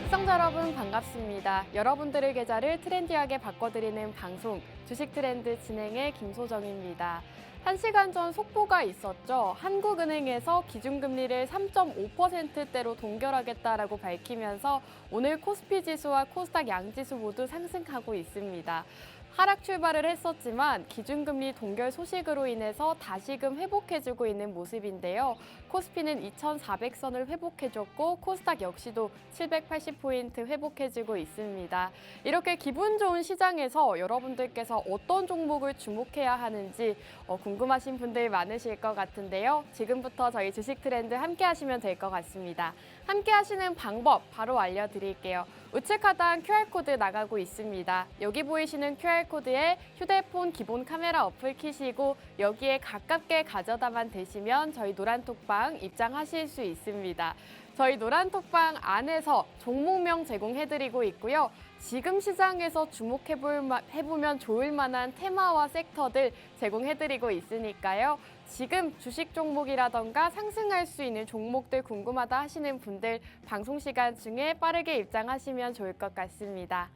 시청자 여러분 반갑습니다. 여러분들의 계좌를 트렌디하게 바꿔드리는 방송 주식 트렌드 진행의 김소정입니다. 1시간 전 속보가 있었죠. 한국은행에서 기준금리를 3.5%대로 동결하겠다라고 밝히면서 오늘 코스피 지수와 코스닥 양지수 모두 상승하고 있습니다. 하락 출발을 했었지만 기준금리 동결 소식으로 인해서 다시금 회복해주고 있는 모습인데요. 코스피는 2,400선을 회복해줬고 코스닥 역시도 780포인트 회복해주고 있습니다. 이렇게 기분 좋은 시장에서 여러분들께서 어떤 종목을 주목해야 하는지 궁금하신 분들 많으실 것 같은데요. 지금부터 저희 주식 트렌드 함께 하시면 될 것 같습니다. 함께 하시는 방법 바로 알려드릴게요. 우측 하단 QR코드 나가고 있습니다. 여기 보이시는 QR코드에 휴대폰 기본 카메라 어플 키시고 여기에 가깝게 가져다만 대시면 저희 노란톡방 입장하실 수 있습니다. 저희 노란톡방 안에서 종목명 제공해드리고 있고요. 지금 시장에서 주목해보면 좋을 만한 테마와 섹터들 제공해드리고 있으니까요. 지금 주식 종목이라던가 상승할 수 있는 종목들 궁금하다 하시는 분들 방송 시간 중에 빠르게 입장하시면 좋을 것 같습니다.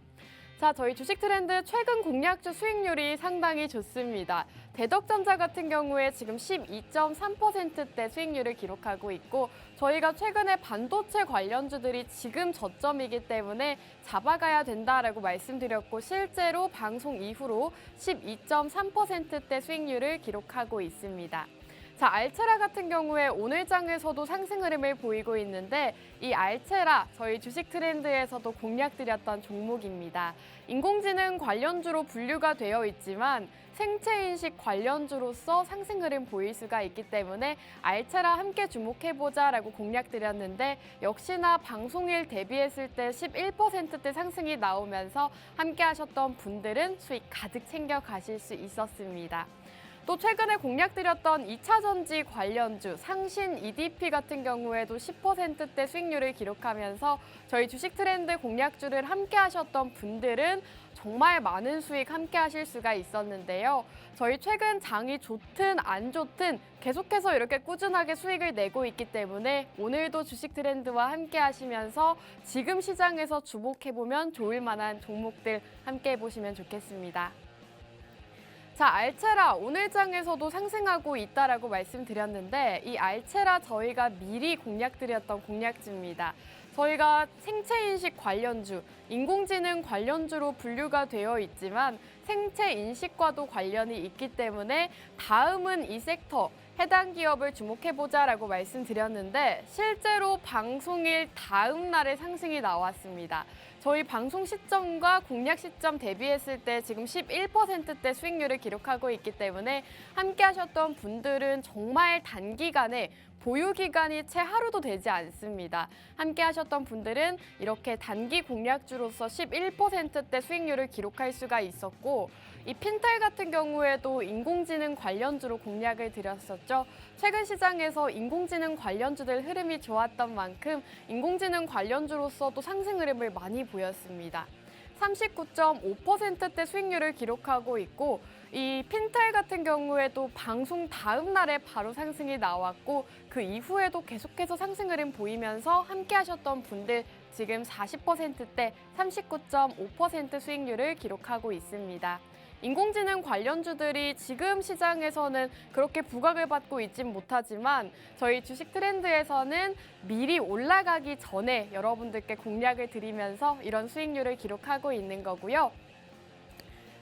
자, 저희 주식 트렌드 최근 공략주 수익률이 상당히 좋습니다. 대덕전자 같은 경우에 지금 12.3%대 수익률을 기록하고 있고 저희가 최근에 반도체 관련주들이 지금 저점이기 때문에 잡아가야 된다라고 말씀드렸고 실제로 방송 이후로 12.3%대 수익률을 기록하고 있습니다. 자, 알체라 같은 경우에 오늘 장에서도 상승 흐름을 보이고 있는데 이 알체라 저희 주식 트렌드에서도 공략드렸던 종목입니다. 인공지능 관련주로 분류가 되어 있지만 생체인식 관련주로서 상승 흐름 보일 수가 있기 때문에 알체라 함께 주목해보자라고 공략드렸는데 역시나 방송일 대비했을 때 11%대 상승이 나오면서 함께 하셨던 분들은 수익 가득 챙겨 가실 수 있었습니다. 또 최근에 공략드렸던 2차전지 관련주 상신 EDP 같은 경우에도 10%대 수익률을 기록하면서 저희 주식 트렌드 공략주를 함께 하셨던 분들은 정말 많은 수익 함께 하실 수가 있었는데요. 저희 최근 장이 좋든 안 좋든 계속해서 이렇게 꾸준하게 수익을 내고 있기 때문에 오늘도 주식 트렌드와 함께 하시면서 지금 시장에서 주목해보면 좋을 만한 종목들 함께 해보시면 좋겠습니다. 자, 알체라 오늘 장에서도 상승하고 있다라고 말씀드렸는데 이 알체라 저희가 미리 공략드렸던 공략주입니다. 저희가 생체인식 관련주, 인공지능 관련주로 분류가 되어 있지만 생체인식과도 관련이 있기 때문에 다음은 이 섹터, 해당 기업을 주목해보자라고 말씀드렸는데 실제로 방송일 다음 날에 상승이 나왔습니다. 저희 방송 시점과 공략 시점 대비했을 때 지금 11%대 수익률을 기록하고 있기 때문에 함께 하셨던 분들은 정말 단기간에 보유 기간이 채 하루도 되지 않습니다. 함께 하셨던 분들은 이렇게 단기 공략주로서 11%대 수익률을 기록할 수가 있었고 이 핀텔 같은 경우에도 인공지능 관련주로 공략을 드렸었죠. 최근 시장에서 인공지능 관련주들 흐름이 좋았던 만큼 인공지능 관련주로서도 상승 흐름을 많이 보였습니다. 39.5%대 수익률을 기록하고 있고 이 핀텔 같은 경우에도 방송 다음 날에 바로 상승이 나왔고 그 이후에도 계속해서 상승 흐름 보이면서 함께 하셨던 분들 지금 40%대 39.5% 수익률을 기록하고 있습니다. 인공지능 관련주들이 지금 시장에서는 그렇게 부각을 받고 있진 못하지만 저희 주식 트렌드에서는 미리 올라가기 전에 여러분들께 공략을 드리면서 이런 수익률을 기록하고 있는 거고요.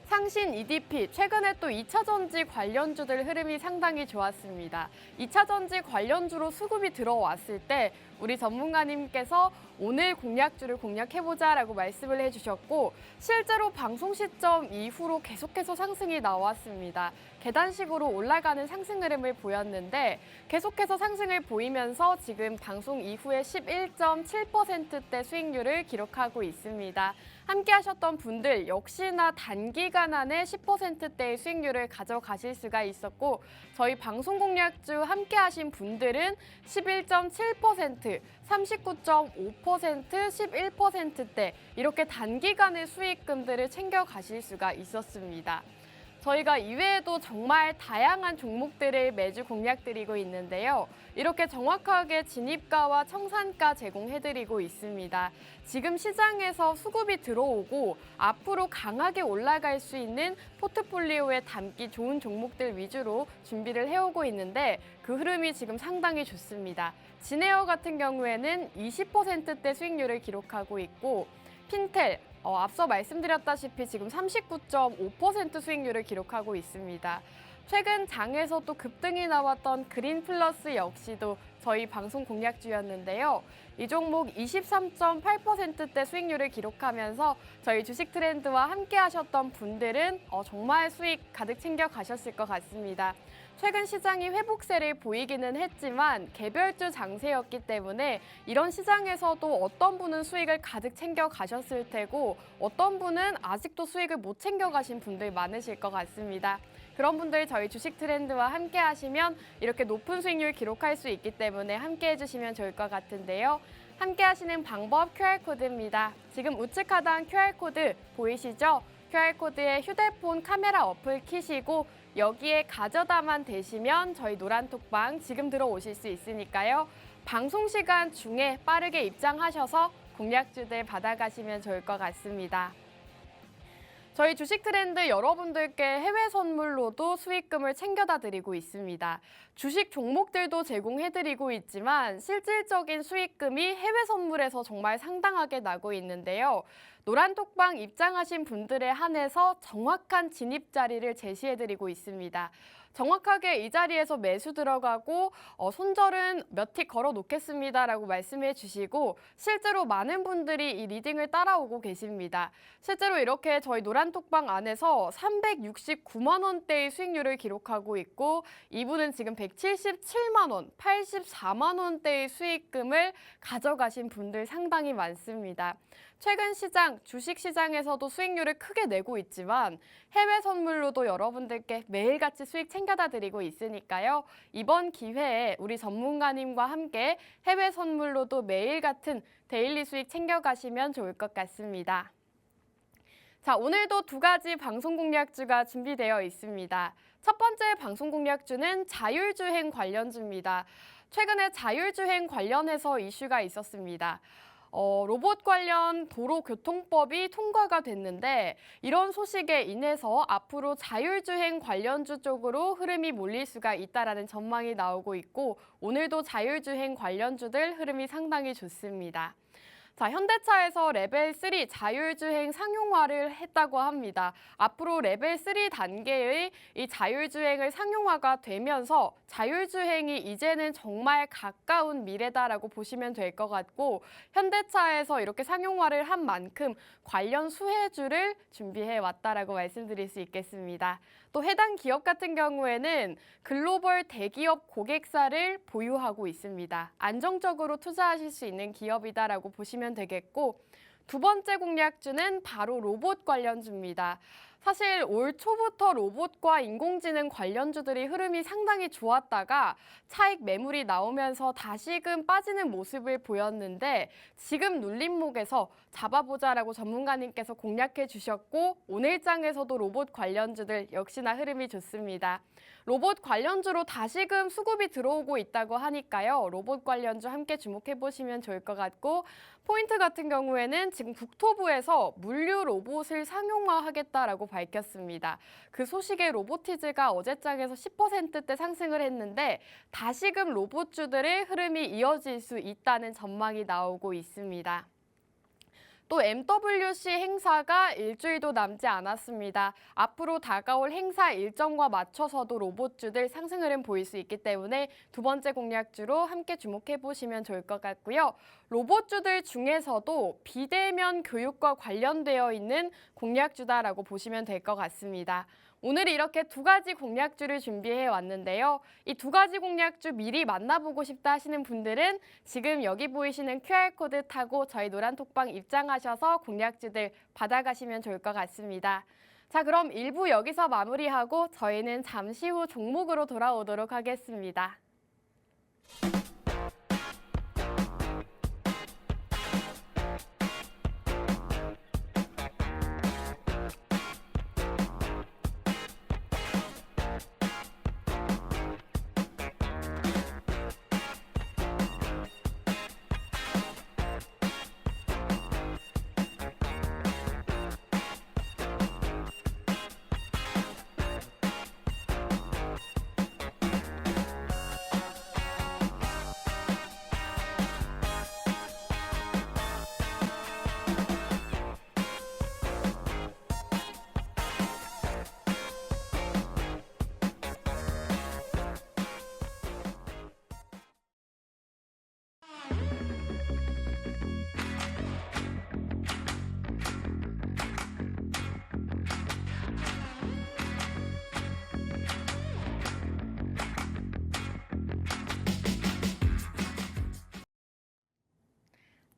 상신 EDP, 최근에 또 2차전지 관련주들 흐름이 상당히 좋았습니다. 2차전지 관련주로 수급이 들어왔을 때 우리 전문가님께서 오늘 공략주를 공략해보자라고 말씀을 해주셨고 실제로 방송 시점 이후로 계속해서 상승이 나왔습니다. 계단식으로 올라가는 상승 흐름을 보였는데 계속해서 상승을 보이면서 지금 방송 이후에 11.7%대 수익률을 기록하고 있습니다. 함께 하셨던 분들 역시나 단기간 안에 10%대의 수익률을 가져가실 수가 있었고 저희 방송 공략주 함께 하신 분들은 11.7%, 39.5%, 11%대 이렇게 단기간의 수익금들을 챙겨가실 수가 있었습니다. 저희가 이외에도 정말 다양한 종목들을 매주 공략드리고 있는데요. 이렇게 정확하게 진입가와 청산가 제공해드리고 있습니다. 지금 시장에서 수급이 들어오고 앞으로 강하게 올라갈 수 있는 포트폴리오에 담기 좋은 종목들 위주로 준비를 해오고 있는데 그 흐름이 지금 상당히 좋습니다. 진에어 같은 경우에는 20%대 수익률을 기록하고 있고 핀텔, 앞서 말씀드렸다시피 지금 39.5% 수익률을 기록하고 있습니다. 최근 장에서 또 급등이 나왔던 그린플러스 역시도 저희 방송 공략주였는데요. 이 종목 23.8%대 수익률을 기록하면서 저희 주식 트렌드와 함께 하셨던 분들은 정말 수익 가득 챙겨 가셨을 것 같습니다. 최근 시장이 회복세를 보이기는 했지만 개별주 장세였기 때문에 이런 시장에서도 어떤 분은 수익을 가득 챙겨 가셨을 테고 어떤 분은 아직도 수익을 못 챙겨 가신 분들 많으실 것 같습니다. 그런 분들 저희 주식 트렌드와 함께 하시면 이렇게 높은 수익률 기록할 수 있기 때문에 함께 해주시면 좋을 것 같은데요. 함께 하시는 방법 QR코드입니다. 지금 우측 하단 QR코드 보이시죠? QR코드에 휴대폰 카메라 어플 키시고 여기에 가져다만 대시면 저희 노란톡방 지금 들어오실 수 있으니까요. 방송 시간 중에 빠르게 입장하셔서 공략주들 받아가시면 좋을 것 같습니다. 저희 주식 트렌드 여러분들께 해외 선물로도 수익금을 챙겨다 드리고 있습니다. 주식 종목들도 제공해드리고 있지만 실질적인 수익금이 해외 선물에서 정말 상당하게 나고 있는데요. 노란톡방 입장하신 분들에 한해서 정확한 진입 자리를 제시해드리고 있습니다. 정확하게 이 자리에서 매수 들어가고 손절은 몇 틱 걸어 놓겠습니다라고 말씀해 주시고 실제로 많은 분들이 이 리딩을 따라오고 계십니다. 실제로 이렇게 저희 노란톡방 안에서 369만 원대의 수익률을 기록하고 있고 이분은 지금 177만 원, 84만 원대의 수익금을 가져가신 분들 상당히 많습니다. 최근 시장, 주식 시장에서도 수익률을 크게 내고 있지만 해외 선물로도 여러분들께 매일같이 수익 챙겨다 드리고 있으니까요. 이번 기회에 우리 전문가님과 함께 해외 선물로도 매일 같은 데일리 수익 챙겨가시면 좋을 것 같습니다. 자, 오늘도 두 가지 방송 공략주가 준비되어 있습니다. 첫 번째 방송 공략주는 자율주행 관련주입니다. 최근에 자율주행 관련해서 이슈가 있었습니다. 로봇 관련 도로교통법이 통과가 됐는데 이런 소식에 인해서 앞으로 자율주행 관련주 쪽으로 흐름이 몰릴 수가 있다라는 전망이 나오고 있고 오늘도 자율주행 관련주들 흐름이 상당히 좋습니다. 자, 현대차에서 레벨 3 자율주행 상용화를 했다고 합니다. 앞으로 레벨 3 단계의 이 자율주행을 상용화가 되면서 자율주행이 이제는 정말 가까운 미래다라고 보시면 될 것 같고 현대차에서 이렇게 상용화를 한 만큼 관련 수혜주를 준비해 왔다라고 말씀드릴 수 있겠습니다. 또 해당 기업 같은 경우에는 글로벌 대기업 고객사를 보유하고 있습니다. 안정적으로 투자하실 수 있는 기업이다라고 보시면 되겠고 두 번째 공략주는 바로 로봇 관련주입니다. 사실 올 초부터 로봇과 인공지능 관련주들이 흐름이 상당히 좋았다가 차익 매물이 나오면서 다시금 빠지는 모습을 보였는데 지금 눌림목에서 잡아보자라고 전문가님께서 공략해 주셨고 오늘 장에서도 로봇 관련주들 역시나 흐름이 좋습니다. 로봇 관련주로 다시금 수급이 들어오고 있다고 하니까요. 로봇 관련주 함께 주목해 보시면 좋을 것 같고 포인트 같은 경우에는 지금 국토부에서 물류 로봇을 상용화하겠다라고 밝혔습니다. 그 소식에 로보티즈가 어제장에서 10%대 상승을 했는데 다시금 로봇주들의 흐름이 이어질 수 있다는 전망이 나오고 있습니다. 또 MWC 행사가 일주일도 남지 않았습니다. 앞으로 다가올 행사 일정과 맞춰서도 로봇주들 상승 흐름 보일 수 있기 때문에 두 번째 공략주로 함께 주목해 보시면 좋을 것 같고요. 로봇주들 중에서도 비대면 교육과 관련되어 있는 공략주다라고 보시면 될 것 같습니다. 오늘 이렇게 두 가지 공략주를 준비해 왔는데요. 이 두 가지 공략주 미리 만나보고 싶다 하시는 분들은 지금 여기 보이시는 QR코드 타고 저희 노란톡방 입장하셔서 공략주들 받아가시면 좋을 것 같습니다. 자, 그럼 1부 여기서 마무리하고 저희는 잠시 후 종목으로 돌아오도록 하겠습니다.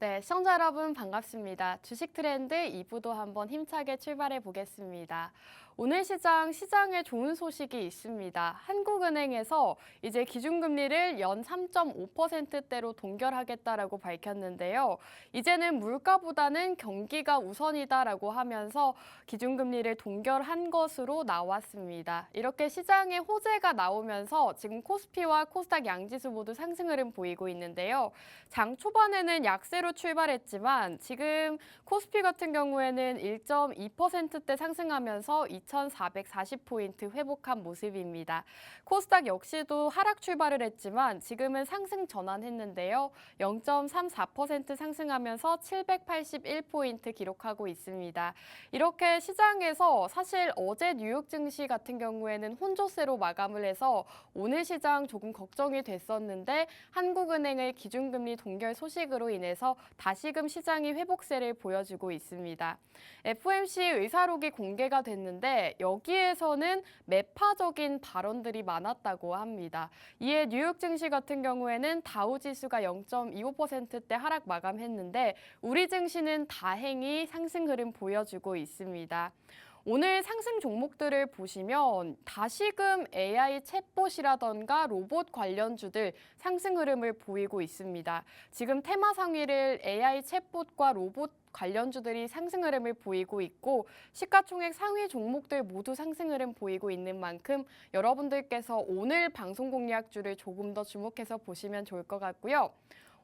네, 시청자 여러분 반갑습니다. 주식 트렌드 2부도 한번 힘차게 출발해 보겠습니다. 오늘 시장에 좋은 소식이 있습니다. 한국은행에서 이제 기준금리를 연 3.5%대로 동결하겠다라고 밝혔는데요. 이제는 물가보다는 경기가 우선이다라고 하면서 기준금리를 동결한 것으로 나왔습니다. 이렇게 시장에 호재가 나오면서 지금 코스피와 코스닥 양지수 모두 상승 흐름 보이고 있는데요. 장 초반에는 약세로 출발했지만 지금 코스피 같은 경우에는 1.2%대 상승하면서 2,440포인트 회복한 모습입니다. 코스닥 역시도 하락 출발을 했지만 지금은 상승 전환했는데요. 0.34% 상승하면서 781포인트 기록하고 있습니다. 이렇게 시장에서 사실 어제 뉴욕 증시 같은 경우에는 혼조세로 마감을 해서 오늘 시장 조금 걱정이 됐었는데 한국은행의 기준금리 동결 소식으로 인해서 다시금 시장이 회복세를 보여주고 있습니다. FOMC 의사록이 공개가 됐는데 여기에서는 매파적인 발언들이 많았다고 합니다. 이에 뉴욕 증시 같은 경우에는 다우 지수가 0.25%대 하락 마감했는데 우리 증시는 다행히 상승 흐름 보여주고 있습니다. 오늘 상승 종목들을 보시면 다시금 AI 챗봇이라던가 로봇 관련주들 상승 흐름을 보이고 있습니다. 지금 테마 상위를 AI 챗봇과 로봇 관련주들이 상승 흐름을 보이고 있고 시가총액 상위 종목들 모두 상승 흐름 보이고 있는 만큼 여러분들께서 오늘 방송 공략주를 조금 더 주목해서 보시면 좋을 것 같고요.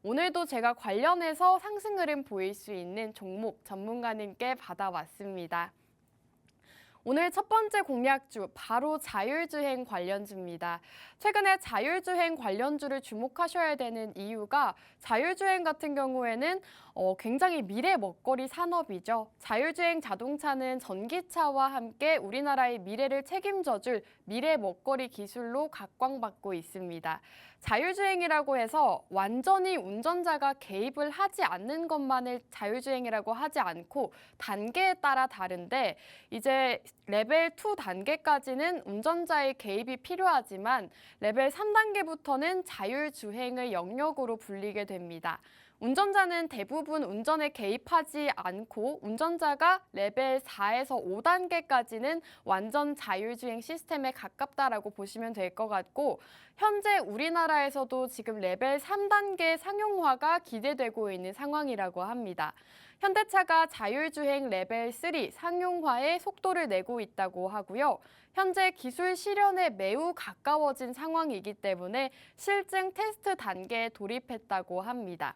오늘도 제가 관련해서 상승 흐름 보일 수 있는 종목 전문가님께 받아왔습니다. 오늘 첫 번째 공략주, 바로 자율주행 관련주입니다. 최근에 자율주행 관련주를 주목하셔야 되는 이유가 자율주행 같은 경우에는 굉장히 미래 먹거리 산업이죠. 자율주행 자동차는 전기차와 함께 우리나라의 미래를 책임져줄 미래 먹거리 기술로 각광받고 있습니다. 자율주행이라고 해서 완전히 운전자가 개입을 하지 않는 것만을 자율주행이라고 하지 않고 단계에 따라 다른데 이제 레벨 2 단계까지는 운전자의 개입이 필요하지만 레벨 3단계부터는 자율주행의 영역으로 불리게 됩니다. 운전자는 대부분 운전에 개입하지 않고 운전자가 레벨 4에서 5단계까지는 완전 자율주행 시스템에 가깝다라고 보시면 될 것 같고 현재 우리나라에서도 지금 레벨 3단계 상용화가 기대되고 있는 상황이라고 합니다. 현대차가 자율주행 레벨 3 상용화에 속도를 내고 있다고 하고요. 현재 기술 실현에 매우 가까워진 상황이기 때문에 실증 테스트 단계에 돌입했다고 합니다.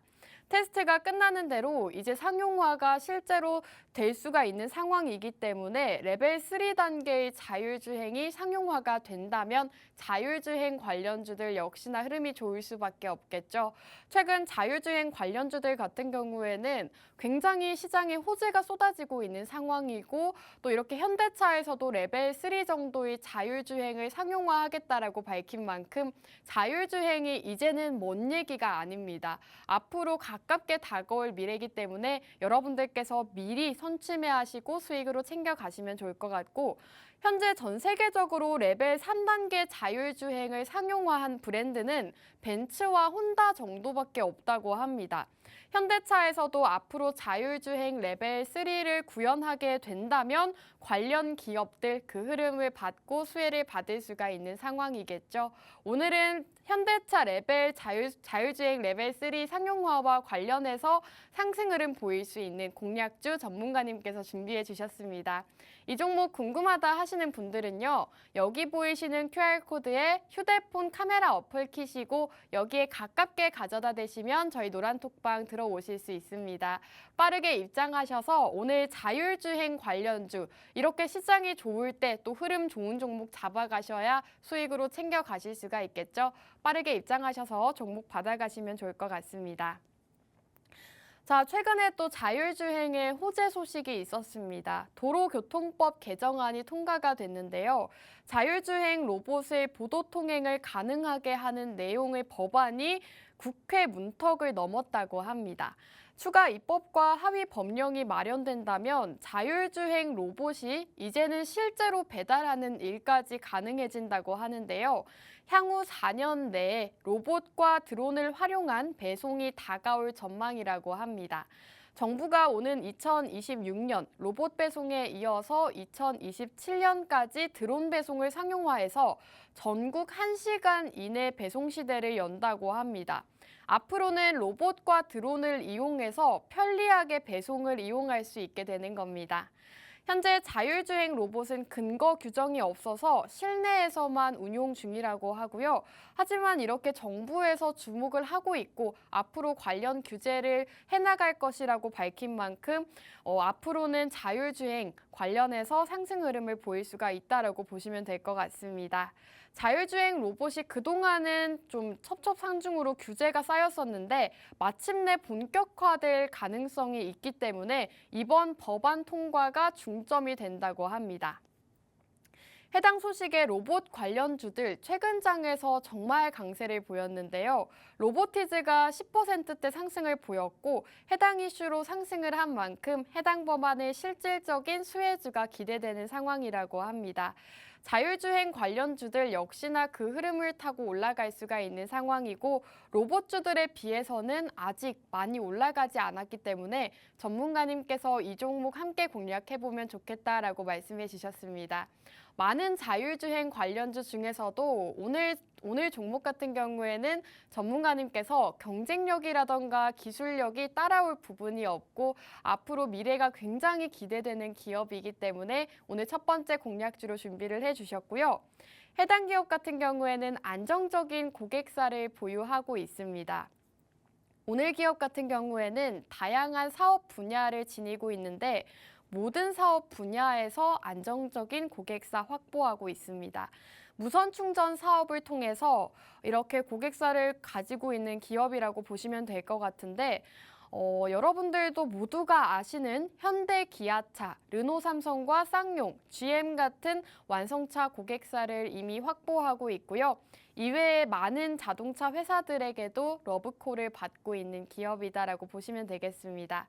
테스트가 끝나는 대로 이제 상용화가 실제로 될 수가 있는 상황이기 때문에 레벨 3 단계의 자율주행이 상용화가 된다면 자율주행 관련주들 역시나 흐름이 좋을 수밖에 없겠죠. 최근 자율주행 관련주들 같은 경우에는 굉장히 시장에 호재가 쏟아지고 있는 상황이고 또 이렇게 현대차에서도 레벨 3 정도의 자율주행을 상용화하겠다라고 밝힌 만큼 자율주행이 이제는 먼 얘기가 아닙니다. 앞으로 가깝게 다가올 미래이기 때문에 여러분들께서 미리 선취매하시고 수익으로 챙겨가시면 좋을 것 같고 현재 전 세계적으로 레벨 3단계 자율주행을 상용화한 브랜드는 벤츠와 혼다 정도밖에 없다고 합니다. 현대차에서도 앞으로 자율주행 레벨 3를 구현하게 된다면 관련 기업들 그 흐름을 받고 수혜를 받을 수가 있는 상황이겠죠. 오늘은 현대차 레벨 자율주행 레벨 3 상용화와 관련해서 상승 흐름 보일 수 있는 공략주 전문가님께서 준비해 주셨습니다. 이 종목 궁금하다 하시는 분들은요. 여기 보이시는 QR코드에 휴대폰 카메라 어플 키시고 여기에 가깝게 가져다 대시면 저희 노란톡방 들어오실 수 있습니다. 빠르게 입장하셔서 오늘 자율주행 관련주 이렇게 시장이 좋을 때 또 흐름 좋은 종목 잡아가셔야 수익으로 챙겨가실 수가 있겠죠. 빠르게 입장하셔서 종목 받아가시면 좋을 것 같습니다. 자, 최근에 또 자율주행의 호재 소식이 있었습니다. 도로교통법 개정안이 통과가 됐는데요. 자율주행 로봇의 보도 통행을 가능하게 하는 내용의 법안이 국회 문턱을 넘었다고 합니다. 추가 입법과 하위 법령이 마련된다면 자율주행 로봇이 이제는 실제로 배달하는 일까지 가능해진다고 하는데요. 향후 4년 내에 로봇과 드론을 활용한 배송이 다가올 전망이라고 합니다. 정부가 오는 2026년 로봇 배송에 이어서 2027년까지 드론 배송을 상용화해서 전국 1시간 이내 배송 시대를 연다고 합니다. 앞으로는 로봇과 드론을 이용해서 편리하게 배송을 이용할 수 있게 되는 겁니다. 현재 자율주행 로봇은 근거 규정이 없어서 실내에서만 운용 중이라고 하고요. 하지만 이렇게 정부에서 주목을 하고 있고 앞으로 관련 규제를 해나갈 것이라고 밝힌 만큼 앞으로는 자율주행 관련해서 상승 흐름을 보일 수가 있다라고 보시면 될 것 같습니다. 자율주행 로봇이 그동안은 좀 첩첩산중으로 규제가 쌓였었는데 마침내 본격화될 가능성이 있기 때문에 이번 법안 통과가 중점이 된다고 합니다. 해당 소식에 로봇 관련주들 최근 장에서 정말 강세를 보였는데요. 로보티즈가 10%대 상승을 보였고 해당 이슈로 상승을 한 만큼 해당 법안의 실질적인 수혜주가 기대되는 상황이라고 합니다. 자율주행 관련주들 역시나 그 흐름을 타고 올라갈 수가 있는 상황이고 로봇주들에 비해서는 아직 많이 올라가지 않았기 때문에 전문가님께서 이 종목 함께 공략해보면 좋겠다라고 말씀해 주셨습니다. 많은 자율주행 관련주 중에서도 오늘 종목 같은 경우에는 전문가님께서 경쟁력이라던가 기술력이 따라올 부분이 없고 앞으로 미래가 굉장히 기대되는 기업이기 때문에 오늘 첫 번째 공략주로 준비를 해주셨고요. 해당 기업 같은 경우에는 안정적인 고객사를 보유하고 있습니다. 오늘 기업 같은 경우에는 다양한 사업 분야를 지니고 있는데 모든 사업 분야에서 안정적인 고객사 확보하고 있습니다. 무선 충전 사업을 통해서 이렇게 고객사를 가지고 있는 기업이라고 보시면 될 것 같은데 여러분들도 모두가 아시는 현대, 기아차, 르노, 삼성과 쌍용, GM 같은 완성차 고객사를 이미 확보하고 있고요. 이외에 많은 자동차 회사들에게도 러브콜을 받고 있는 기업이다라고 보시면 되겠습니다.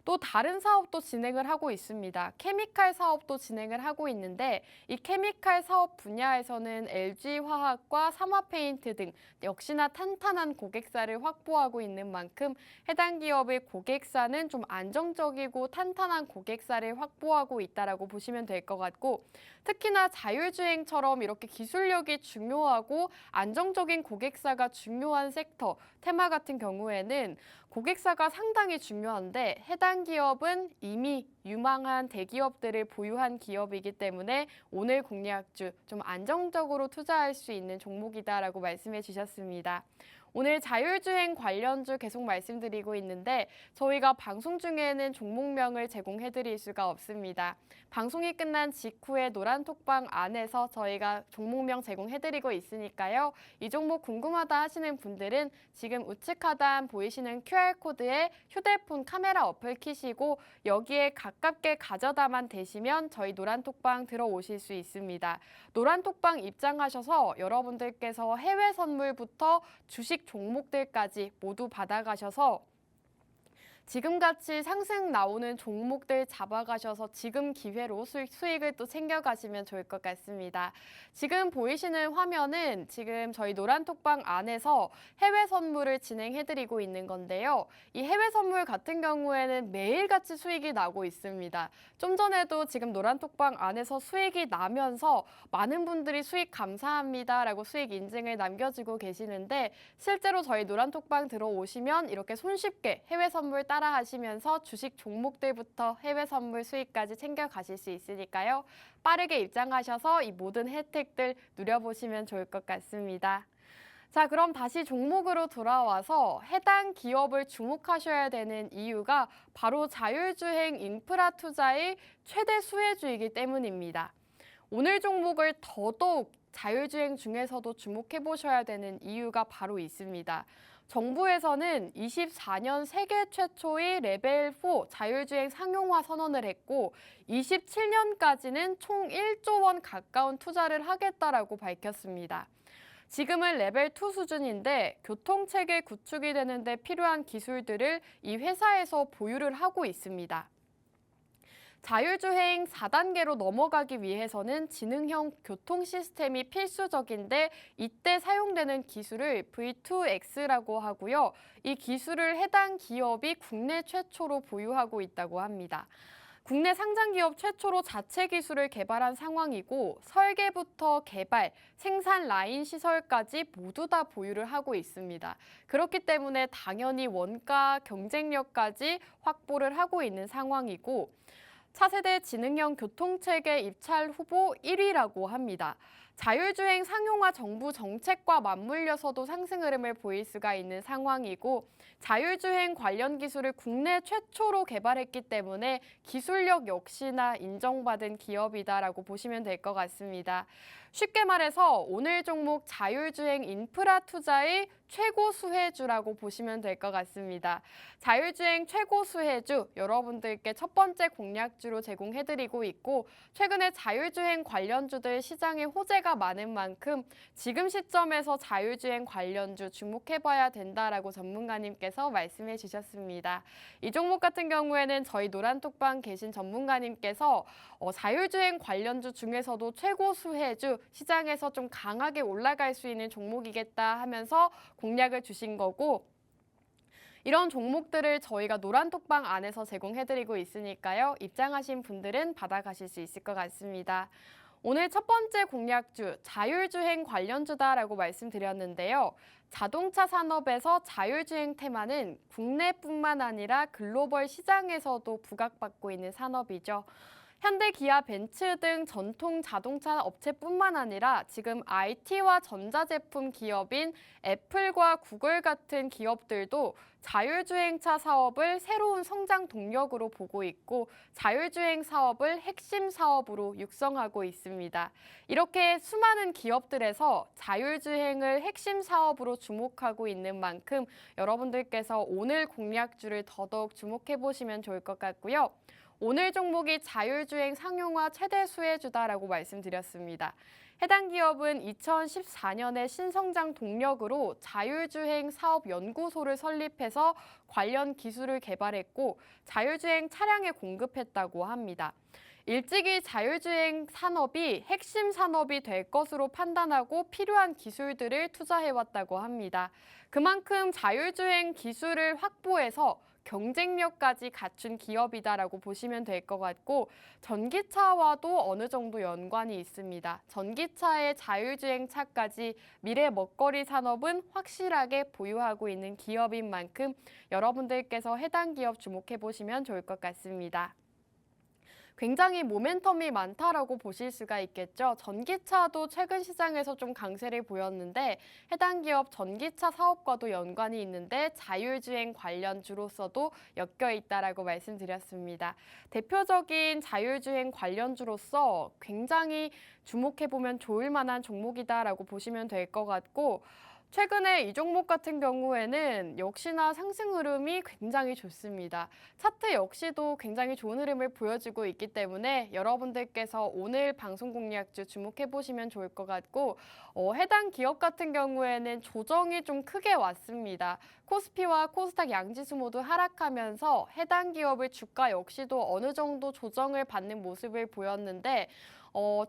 또 다른 사업도 진행을 하고 있습니다. 케미칼 사업도 진행을 하고 있는데 이 케미칼 사업 분야에서는 LG화학과 삼화페인트 등 역시나 탄탄한 고객사를 확보하고 있는 만큼 해당 기업의 고객사는 좀 안정적이고 탄탄한 고객사를 확보하고 있다라고 보시면 될 것 같고 특히나 자율주행처럼 이렇게 기술력이 중요하고 안정적인 고객사가 중요한 섹터, 테마 같은 경우에는 고객사가 상당히 중요한데 해당 기업은 이미 유망한 대기업들을 보유한 기업이기 때문에 오늘 공략주 좀 안정적으로 투자할 수 있는 종목이다라고 말씀해 주셨습니다. 오늘 자율주행 관련주 계속 말씀드리고 있는데 저희가 방송 중에는 종목명을 제공해드릴 수가 없습니다. 방송이 끝난 직후에 노란톡방 안에서 저희가 종목명 제공해드리고 있으니까요. 이 종목 궁금하다 하시는 분들은 지금 우측 하단 보이시는 QR코드에 휴대폰 카메라 어플 키시고 여기에 가깝게 가져다만 대시면 저희 노란톡방 들어오실 수 있습니다. 노란톡방 입장하셔서 여러분들께서 해외 선물부터 주식 종목들까지 모두 받아가셔서 지금같이 상승 나오는 종목들 잡아가셔서 지금 기회로 수익을 또 챙겨가시면 좋을 것 같습니다. 지금 보이시는 화면은 지금 저희 노란톡방 안에서 해외 선물을 진행해드리고 있는 건데요. 이 해외 선물 같은 경우에는 매일같이 수익이 나고 있습니다. 좀 전에도 지금 노란톡방 안에서 수익이 나면서 많은 분들이 수익 감사합니다라고 수익 인증을 남겨주고 계시는데 실제로 저희 노란톡방 들어오시면 이렇게 손쉽게 해외 선물 따라 하시면서 주식 종목들부터 해외 선물 수익까지 챙겨 가실 수 있으니까요. 빠르게 입장하셔서 이 모든 혜택들 누려보시면 좋을 것 같습니다. 자, 그럼 다시 종목으로 돌아와서 해당 기업을 주목하셔야 되는 이유가 바로 자율주행 인프라 투자의 최대 수혜주이기 때문입니다. 오늘 종목을 더더욱 자율주행 중에서도 주목해 보셔야 되는 이유가 바로 있습니다. 정부에서는 24년 세계 최초의 레벨 4 자율주행 상용화 선언을 했고 27년까지는 총 1조 원 가까운 투자를 하겠다라고 밝혔습니다. 지금은 레벨 2 수준인데 교통체계 구축이 되는데 필요한 기술들을 이 회사에서 보유를 하고 있습니다. 자율주행 4단계로 넘어가기 위해서는 지능형 교통 시스템이 필수적인데 이때 사용되는 기술을 V2X라고 하고요. 이 기술을 해당 기업이 국내 최초로 보유하고 있다고 합니다. 국내 상장 기업 최초로 자체 기술을 개발한 상황이고 설계부터 개발, 생산 라인 시설까지 모두 다 보유를 하고 있습니다. 그렇기 때문에 당연히 원가 경쟁력까지 확보를 하고 있는 상황이고 차세대 지능형 교통체계 입찰 후보 1위라고 합니다. 자율주행 상용화 정부 정책과 맞물려서도 상승 흐름을 보일 수가 있는 상황이고 자율주행 관련 기술을 국내 최초로 개발했기 때문에 기술력 역시나 인정받은 기업이다라고 보시면 될 것 같습니다. 쉽게 말해서 오늘 종목 자율주행 인프라 투자의 최고 수혜주라고 보시면 될 것 같습니다. 자율주행 최고 수혜주 여러분들께 첫 번째 공략주로 제공해드리고 있고 최근에 자율주행 관련주들 시장에 호재가 많은 만큼 지금 시점에서 자율주행 관련주 주목해봐야 된다라고 전문가님께서 말씀해 주셨습니다. 이 종목 같은 경우에는 저희 노란톡방 계신 전문가님께서 자율주행 관련주 중에서도 최고 수혜주 시장에서 좀 강하게 올라갈 수 있는 종목이겠다 하면서 공략을 주신 거고 이런 종목들을 저희가 노란톡방 안에서 제공해드리고 있으니까요. 입장하신 분들은 받아가실 수 있을 것 같습니다. 오늘 첫 번째 공략주, 자율주행 관련주다라고 말씀드렸는데요. 자동차 산업에서 자율주행 테마는 국내뿐만 아니라 글로벌 시장에서도 부각받고 있는 산업이죠. 현대, 기아, 벤츠 등 전통 자동차 업체뿐만 아니라 지금 IT와 전자제품 기업인 애플과 구글 같은 기업들도 자율주행차 사업을 새로운 성장 동력으로 보고 있고 자율주행 사업을 핵심 사업으로 육성하고 있습니다. 이렇게 수많은 기업들에서 자율주행을 핵심 사업으로 주목하고 있는 만큼 여러분들께서 오늘 공략주를 더더욱 주목해 보시면 좋을 것 같고요. 오늘 종목이 자율주행 상용화 최대 수혜주다라고 말씀드렸습니다. 해당 기업은 2014년에 신성장 동력으로 자율주행 사업연구소를 설립해서 관련 기술을 개발했고 자율주행 차량에 공급했다고 합니다. 일찍이 자율주행 산업이 핵심 산업이 될 것으로 판단하고 필요한 기술들을 투자해왔다고 합니다. 그만큼 자율주행 기술을 확보해서 경쟁력까지 갖춘 기업이다라고 보시면 될 것 같고 전기차와도 어느 정도 연관이 있습니다. 전기차의 자율주행차까지 미래 먹거리 산업은 확실하게 보유하고 있는 기업인 만큼 여러분들께서 해당 기업 주목해 보시면 좋을 것 같습니다. 굉장히 모멘텀이 많다라고 보실 수가 있겠죠. 전기차도 최근 시장에서 좀 강세를 보였는데 해당 기업 전기차 사업과도 연관이 있는데 자율주행 관련주로서도 엮여 있다라고 말씀드렸습니다. 대표적인 자율주행 관련주로서 굉장히 주목해보면 좋을 만한 종목이다라고 보시면 될 것 같고 최근에 이 종목 같은 경우에는 역시나 상승 흐름이 굉장히 좋습니다. 차트 역시도 굉장히 좋은 흐름을 보여주고 있기 때문에 여러분들께서 오늘 방송 공략주 주목해 보시면 좋을 것 같고 해당 기업 같은 경우에는 조정이 좀 크게 왔습니다. 코스피와 코스닥 양지수 모두 하락하면서 해당 기업의 주가 역시도 어느 정도 조정을 받는 모습을 보였는데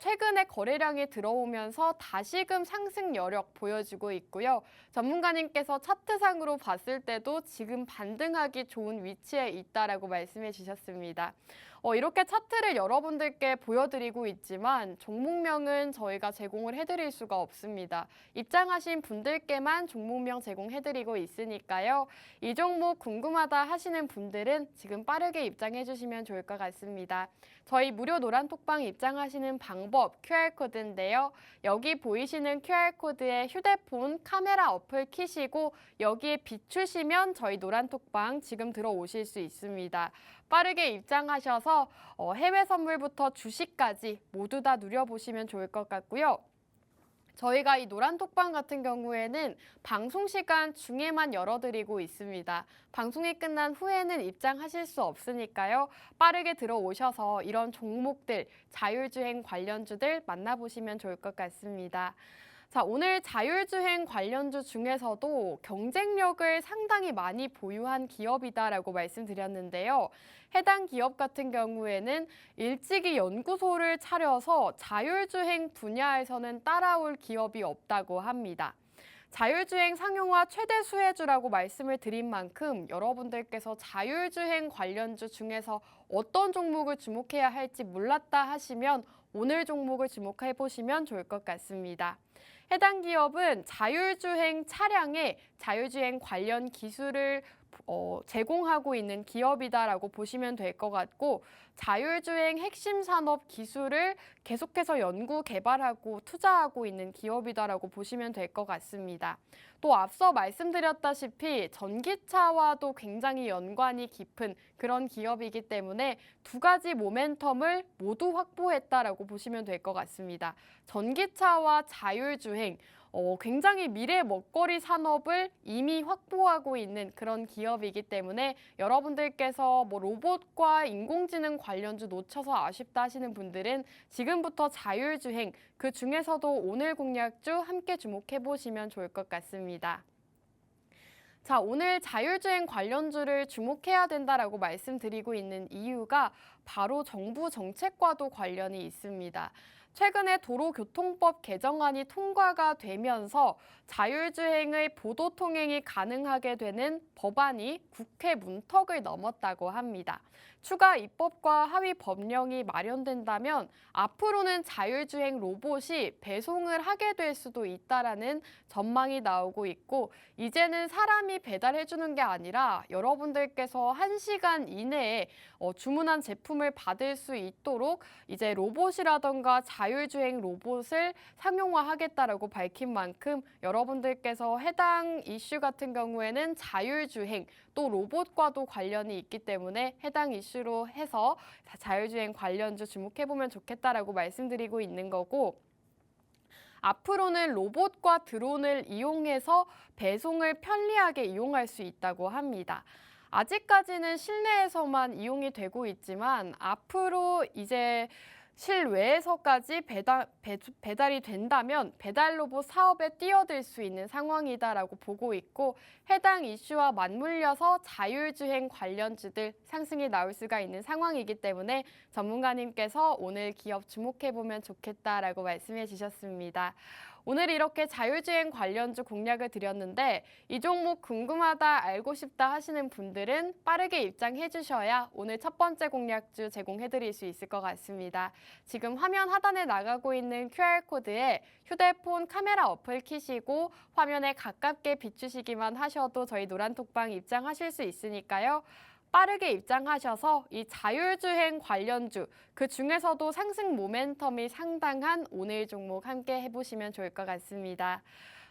최근에 거래량이 들어오면서 다시금 상승 여력 보여주고 있고요. 전문가님께서 차트상으로 봤을 때도 지금 반등하기 좋은 위치에 있다라고 말씀해 주셨습니다. 이렇게 차트를 여러분들께 보여드리고 있지만 종목명은 저희가 제공을 해드릴 수가 없습니다. 입장하신 분들께만 종목명 제공해드리고 있으니까요. 이 종목 궁금하다 하시는 분들은 지금 빠르게 입장해 주시면 좋을 것 같습니다. 저희 무료 노란톡방 입장하시는 방법 QR코드인데요. 여기 보이시는 QR코드에 휴대폰 카메라 어플 키시고 여기에 비추시면 저희 노란톡방 지금 들어오실 수 있습니다. 빠르게 입장하셔서 해외 선물부터 주식까지 모두 다 누려보시면 좋을 것 같고요. 저희가 이 노란톡방 같은 경우에는 방송 시간 중에만 열어드리고 있습니다. 방송이 끝난 후에는 입장하실 수 없으니까요. 빠르게 들어오셔서 이런 종목들, 자율주행 관련주들 만나보시면 좋을 것 같습니다. 자, 오늘 자율주행 관련주 중에서도 경쟁력을 상당히 많이 보유한 기업이다라고 말씀드렸는데요. 해당 기업 같은 경우에는 일찍이 연구소를 차려서 자율주행 분야에서는 따라올 기업이 없다고 합니다. 자율주행 상용화 최대 수혜주라고 말씀을 드린 만큼 여러분들께서 자율주행 관련주 중에서 어떤 종목을 주목해야 할지 몰랐다 하시면 오늘 종목을 주목해 보시면 좋을 것 같습니다. 해당 기업은 자율주행 차량에 자율주행 관련 기술을 제공하고 있는 기업이다라고 보시면 될 것 같고 자율주행 핵심 산업 기술을 계속해서 연구 개발하고 투자하고 있는 기업이다라고 보시면 될 것 같습니다. 또 앞서 말씀드렸다시피 전기차와도 굉장히 연관이 깊은 그런 기업이기 때문에 두 가지 모멘텀을 모두 확보했다라고 보시면 될 것 같습니다. 전기차와 자율주행, 굉장히 미래 먹거리 산업을 이미 확보하고 있는 그런 기업이기 때문에 여러분들께서 로봇과 인공지능 관련주 놓쳐서 아쉽다 하시는 분들은 지금부터 자율주행, 그 중에서도 오늘 공략주 함께 주목해 보시면 좋을 것 같습니다. 자, 오늘 자율주행 관련주를 주목해야 된다라고 말씀드리고 있는 이유가 바로 정부 정책과도 관련이 있습니다. 최근에 도로교통법 개정안이 통과가 되면서 자율주행의 보도 통행이 가능하게 되는 법안이 국회 문턱을 넘었다고 합니다. 추가 입법과 하위 법령이 마련된다면 앞으로는 자율주행 로봇이 배송을 하게 될 수도 있다라는 전망이 나오고 있고 이제는 사람이 배달해주는 게 아니라 여러분들께서 1시간 이내에 주문한 제품을 받을 수 있도록 이제 로봇이라던가 자율주행 로봇을 상용화하겠다라고 밝힌 만큼 여러분들께서 해당 이슈 같은 경우에는 자율주행 또 로봇과도 관련이 있기 때문에 해당 이슈로 해서 자율주행 관련주 주목해보면 좋겠다라고 말씀드리고 있는 거고 앞으로는 로봇과 드론을 이용해서 배송을 편리하게 이용할 수 있다고 합니다. 아직까지는 실내에서만 이용이 되고 있지만 앞으로 이제 실외에서까지 배달이 된다면 배달 로봇 사업에 뛰어들 수 있는 상황이다라고 보고 있고 해당 이슈와 맞물려서 자율주행 관련주들 상승이 나올 수가 있는 상황이기 때문에 전문가님께서 오늘 기업 주목해보면 좋겠다라고 말씀해 주셨습니다. 오늘 이렇게 자율주행 관련주 공략을 드렸는데 이 종목 궁금하다, 알고 싶다 하시는 분들은 빠르게 입장해 주셔야 오늘 첫 번째 공략주 제공해 드릴 수 있을 것 같습니다. 지금 화면 하단에 나가고 있는 QR코드에 휴대폰 카메라 어플 켜시고 화면에 가깝게 비추시기만 하셔도 저희 노란톡방 입장하실 수 있으니까요. 빠르게 입장하셔서 이 자율주행 관련주, 그 중에서도 상승 모멘텀이 상당한 오늘 종목 함께 해보시면 좋을 것 같습니다.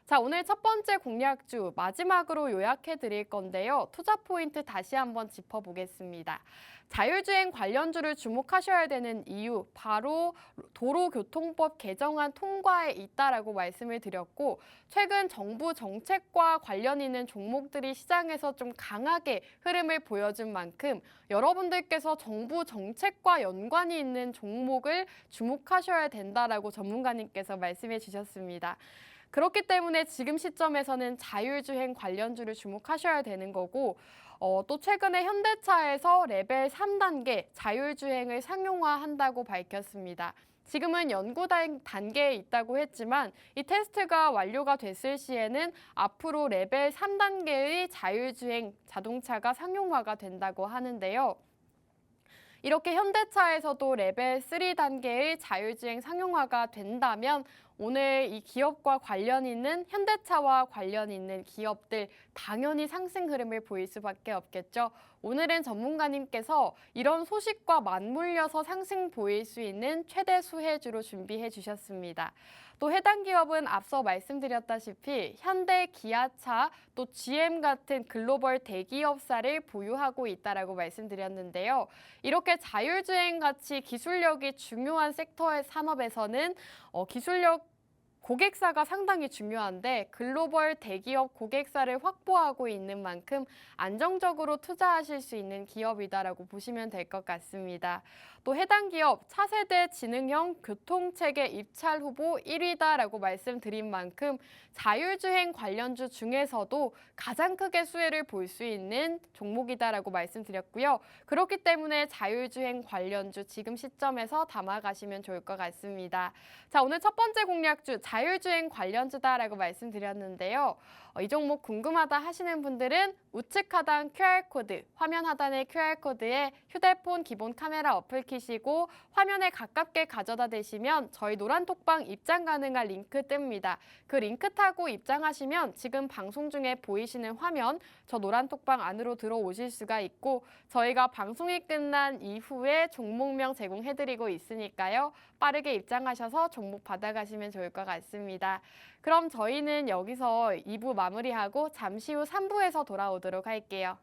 자, 오늘 첫 번째 공략주 마지막으로 요약해 드릴 건데요. 투자 포인트 다시 한번 짚어보겠습니다. 자율주행 관련주를 주목하셔야 되는 이유, 바로 도로교통법 개정안 통과에 있다라고 말씀을 드렸고 최근 정부 정책과 관련 있는 종목들이 시장에서 좀 강하게 흐름을 보여준 만큼 여러분들께서 정부 정책과 연관이 있는 종목을 주목하셔야 된다라고 전문가님께서 말씀해 주셨습니다. 그렇기 때문에 지금 시점에서는 자율주행 관련주를 주목하셔야 되는 거고 또 최근에 현대차에서 레벨 3단계 자율주행을 상용화한다고 밝혔습니다. 지금은 연구 단계에 있다고 했지만 이 테스트가 완료가 됐을 시에는 앞으로 레벨 3단계의 자율주행 자동차가 상용화가 된다고 하는데요. 이렇게 현대차에서도 레벨 3 단계의 자율주행 상용화가 된다면 오늘 이 기업과 관련 있는 현대차와 관련 있는 기업들 당연히 상승 흐름을 보일 수밖에 없겠죠. 오늘은 전문가님께서 이런 소식과 맞물려서 상승 보일 수 있는 최대 수혜주로 준비해 주셨습니다. 또 해당 기업은 앞서 말씀드렸다시피 현대, 기아차, 또 GM 같은 글로벌 대기업사를 보유하고 있다라고 말씀드렸는데요. 이렇게 자율주행 같이 기술력이 중요한 섹터의 산업에서는 기술력 고객사가 상당히 중요한데 글로벌 대기업 고객사를 확보하고 있는 만큼 안정적으로 투자하실 수 있는 기업이다라고 보시면 될 것 같습니다. 또 해당 기업 차세대 지능형 교통체계 입찰 후보 1위다라고 말씀드린 만큼 자율주행 관련주 중에서도 가장 크게 수혜를 볼 수 있는 종목이다라고 말씀드렸고요. 그렇기 때문에 자율주행 관련주 지금 시점에서 담아가시면 좋을 것 같습니다. 자, 오늘 첫 번째 공략주 자율주행 관련주다라고 말씀드렸는데요. 이 종목 궁금하다 하시는 분들은 우측 하단 QR코드, 화면 하단의 QR코드에 휴대폰 기본 카메라 어플 키시고 화면에 가깝게 가져다 대시면 저희 노란톡방 입장 가능한 링크 뜹니다. 그 링크 타고 입장하시면 지금 방송 중에 보이시는 화면 저 노란톡방 안으로 들어오실 수가 있고 저희가 방송이 끝난 이후에 종목명 제공해드리고 있으니까요. 빠르게 입장하셔서 종목 받아가시면 좋을 것 같습니다. 그럼 저희는 여기서 2부 마무리하고 잠시 후 3부에서 돌아오도록 할게요.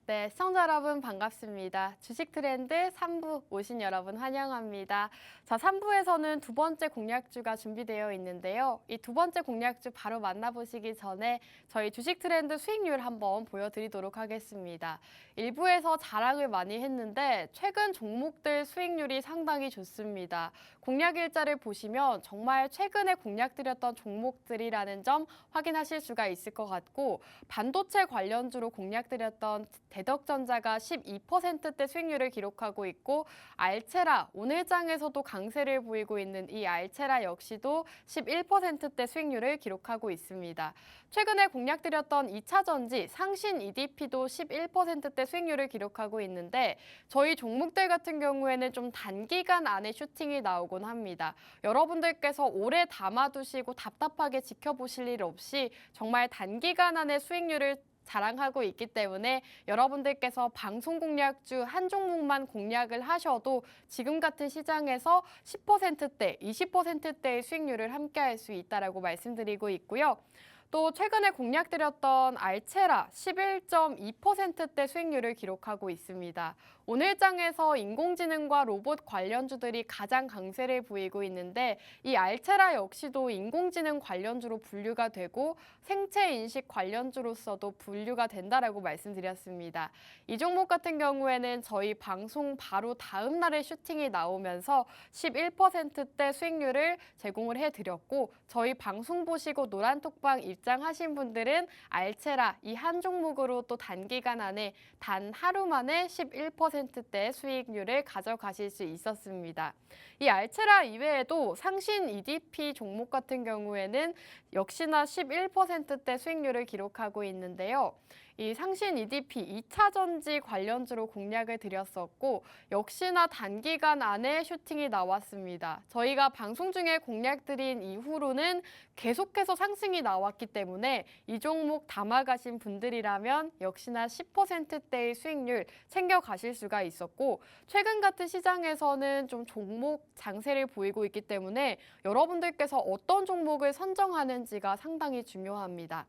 네, 시청자 여러분 반갑습니다. 주식 트렌드 3부 오신 여러분 환영합니다. 자, 3부에서는 두 번째 공략주가 준비되어 있는데요. 이 두 번째 공략주 바로 만나보시기 전에 저희 주식 트렌드 수익률 한번 보여드리도록 하겠습니다. 일부에서 자랑을 많이 했는데 최근 종목들 수익률이 상당히 좋습니다. 공략 일자를 보시면 정말 최근에 공략드렸던 종목들이라는 점 확인하실 수가 있을 것 같고 반도체 관련주로 공략드렸던 대덕전자가 12%대 수익률을 기록하고 있고 알체라 오늘 장에서도 강세를 보이고 있는 이 알체라 역시도 11%대 수익률을 기록하고 있습니다. 최근에 공략드렸던 2차전지 상신 EDP도 11%대 수익률을 기록하고 있는데 저희 종목들 같은 경우에는 좀 단기간 안에 슈팅이 나오곤 합니다. 여러분들께서 오래 담아두시고 답답하게 지켜보실 일 없이 정말 단기간 안에 수익률을 자랑하고 있기 때문에 여러분들께서 방송 공략주 한 종목만 공략을 하셔도 지금 같은 시장에서 10%대, 20%대의 수익률을 함께할 수 있다라고 말씀드리고 있고요. 또 최근에 공략드렸던 알체라 11.2%대 수익률을 기록하고 있습니다. 오늘 장에서 인공지능과 로봇 관련주들이 가장 강세를 보이고 있는데 이 알체라 역시도 인공지능 관련주로 분류가 되고 생체인식 관련주로서도 분류가 된다라고 말씀드렸습니다. 이 종목 같은 경우에는 저희 방송 바로 다음 날에 슈팅이 나오면서 11%대 수익률을 제공을 해드렸고 저희 방송 보시고 노란톡방 입장하신 분들은 알체라 이 한 종목으로 또 단기간 안에 단 하루 만에 11%대 수익률을 가져가실 수 있었습니다. 이 알체라 이외에도 상신 EDP 종목 같은 경우에는 역시나 11%대 수익률을 기록하고 있는데요. 이 상신 EDP 2차전지 관련주로 공략을 드렸었고 역시나 단기간 안에 슈팅이 나왔습니다. 저희가 방송 중에 공략드린 이후로는 계속해서 상승이 나왔기 때문에 이 종목 담아가신 분들이라면 역시나 10%대의 수익률 챙겨가실 수가 있었고 최근 같은 시장에서는 좀 종목 장세를 보이고 있기 때문에 여러분들께서 어떤 종목을 선정하는지가 상당히 중요합니다.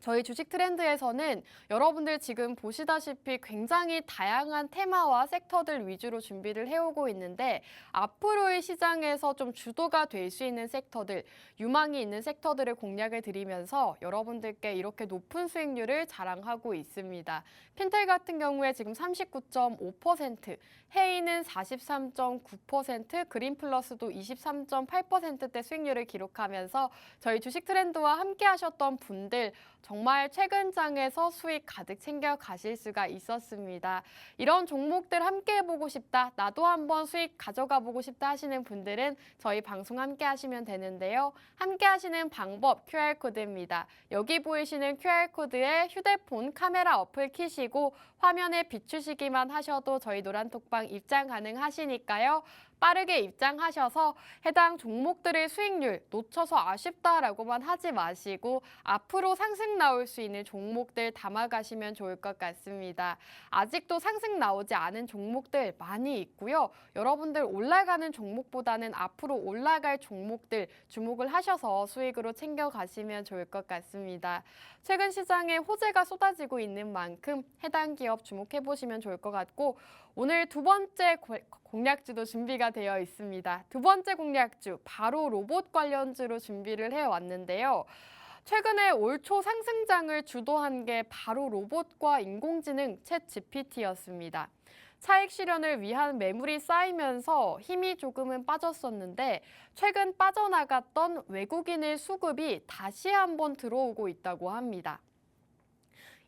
저희 주식 트렌드에서는 여러분들 지금 보시다시피 굉장히 다양한 테마와 섹터들 위주로 준비를 해오고 있는데 앞으로의 시장에서 좀 주도가 될 수 있는 섹터들, 유망이 있는 섹터들을 공략을 드리면서 여러분들께 이렇게 높은 수익률을 자랑하고 있습니다. 핀텔 같은 경우에 지금 39.5%, 헤이는 43.9%, 그린플러스도 23.8%대 수익률을 기록하면서 저희 주식 트렌드와 함께 하셨던 분들 정말 최근 장에서 수익 가득 챙겨 가실 수가 있었습니다. 이런 종목들 함께 해보고 싶다, 나도 한번 수익 가져가 보고 싶다 하시는 분들은 저희 방송 함께 하시면 되는데요. 함께 하시는 방법 QR코드입니다. 여기 보이시는 QR코드에 휴대폰 카메라 어플 키시고 화면에 비추시기만 하셔도 저희 노란톡방 입장 가능하시니까요. 빠르게 입장하셔서 해당 종목들의 수익률 놓쳐서 아쉽다라고만 하지 마시고 앞으로 상승 나올 수 있는 종목들 담아가시면 좋을 것 같습니다. 아직도 상승 나오지 않은 종목들 많이 있고요. 여러분들 올라가는 종목보다는 앞으로 올라갈 종목들 주목을 하셔서 수익으로 챙겨가시면 좋을 것 같습니다. 최근 시장에 호재가 쏟아지고 있는 만큼 해당 기업 주목해보시면 좋을 것 같고 오늘 두 번째 공략주도 준비가 되어 있습니다. 두 번째 공략주, 바로 로봇 관련주로 준비를 해왔는데요. 최근에 올 초 상승장을 주도한 게 바로 로봇과 인공지능 챗 GPT였습니다. 차익 실현을 위한 매물이 쌓이면서 힘이 조금은 빠졌었는데 최근 빠져나갔던 외국인의 수급이 다시 한번 들어오고 있다고 합니다.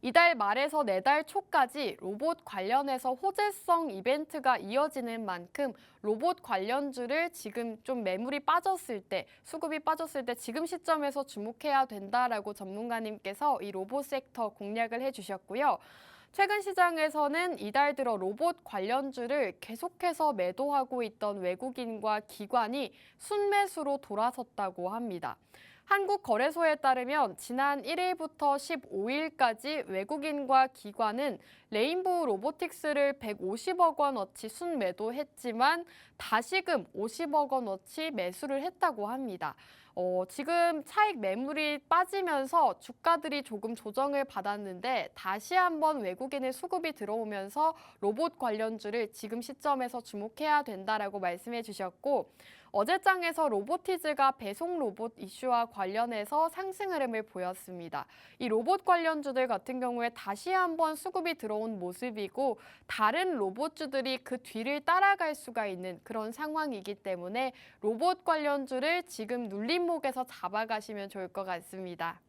이달 말에서 내달 초까지 로봇 관련해서 호재성 이벤트가 이어지는 만큼 로봇 관련주를 지금 좀 매물이 빠졌을 때, 수급이 빠졌을 때 지금 시점에서 주목해야 된다라고 전문가님께서 이 로봇 섹터 공략을 해주셨고요. 최근 시장에서는 이달 들어 로봇 관련주를 계속해서 매도하고 있던 외국인과 기관이 순매수로 돌아섰다고 합니다. 한국거래소에 따르면 지난 1일부터 15일까지 외국인과 기관은 레인보우 로보틱스를 150억 원어치 순매도했지만 다시금 50억 원어치 매수를 했다고 합니다. 지금 차익 매물이 빠지면서 주가들이 조금 조정을 받았는데 다시 한번 외국인의 수급이 들어오면서 로봇 관련주를 지금 시점에서 주목해야 된다라고 말씀해 주셨고 어제장에서 로보티즈가 배송 로봇 이슈와 관련해서 상승 흐름을 보였습니다. 이 로봇 관련주들 같은 경우에 다시 한번 수급이 들어온 모습이고 다른 로봇주들이 그 뒤를 따라갈 수가 있는 그런 상황이기 때문에 로봇 관련주를 지금 눌림목에서 잡아가시면 좋을 것 같습니다.